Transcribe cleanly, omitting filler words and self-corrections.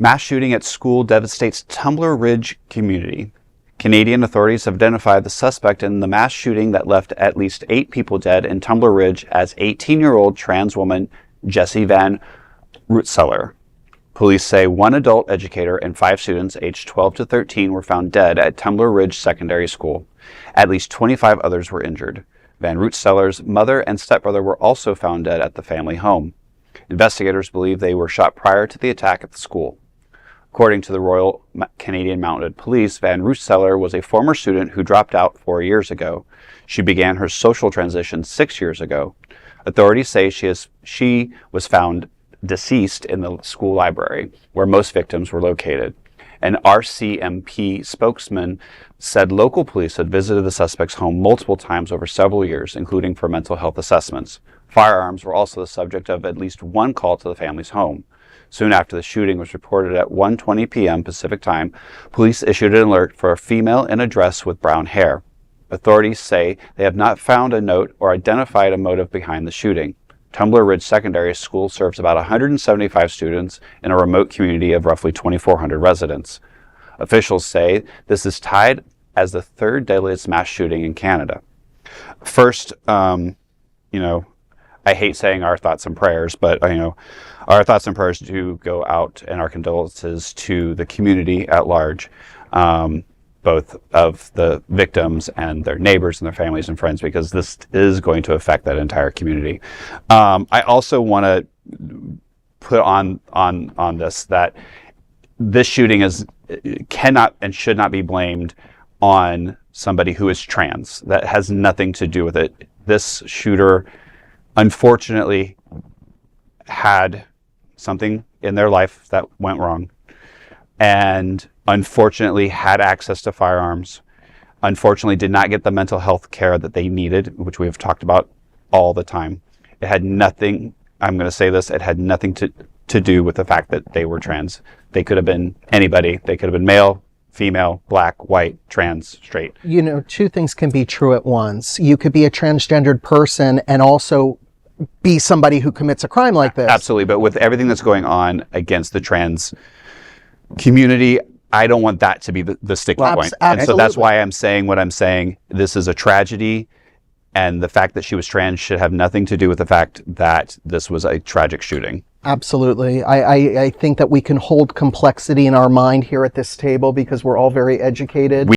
Mass shooting at school devastates Tumbler Ridge community. Canadian authorities have identified the suspect in the mass shooting that left at least 8 people dead in Tumbler Ridge as 18-year-old trans woman Jesse Van Rootselaar. Police say 1 adult educator and 5 students aged 12 to 13 were found dead at Tumbler Ridge Secondary School. At least 25 others were injured. Van Rootselaar's mother and stepbrother were also found dead at the family home. Investigators believe they were shot prior to the attack at the school. According to the Royal Canadian Mounted Police, Van Rootselaar was a former student who dropped out 4 years ago. She began her social transition 6 years ago. Authorities say she was found deceased in the school library, where most victims were located. An RCMP spokesman said local police had visited the suspect's home multiple times over several years, including for mental health assessments. Firearms were also the subject of at least one call to the family's home. Soon after the shooting was reported at 1:20 p.m. Pacific time, police issued an alert for a female in a dress with brown hair. Authorities say they have not found a note or identified a motive behind the shooting. Tumbler Ridge Secondary School serves about 175 students in a remote community of roughly 2,400 residents. Officials say this is tied as the third deadliest mass shooting in Canada. First, I hate saying our thoughts and prayers, but our thoughts and prayers do go out, and our condolences to the community at large, both of the victims and their neighbors and their families and friends, because this is going to affect that entire community. I also want to put on this that this shooting cannot and should not be blamed on somebody who is trans. That has nothing to do with it. This shooter, unfortunately, had something in their life that went wrong, and unfortunately had access to firearms, unfortunately did not get the mental health care that they needed, which we have talked about all the time. It had nothing, I'm going to say this, it had nothing to do with the fact that they were trans. They could have been anybody. They could have been male, female, black, white, trans, straight. Two things can be true at once. You could be a transgendered person and also be somebody who commits a crime like this. Absolutely, but with everything that's going on against the trans community, I don't want that to be the sticking point. And so that's why I'm saying what I'm saying. This is a tragedy, and the fact that she was trans should have nothing to do with the fact that this was a tragic shooting. Absolutely. I think that we can hold complexity in our mind here at this table because we're all very educated.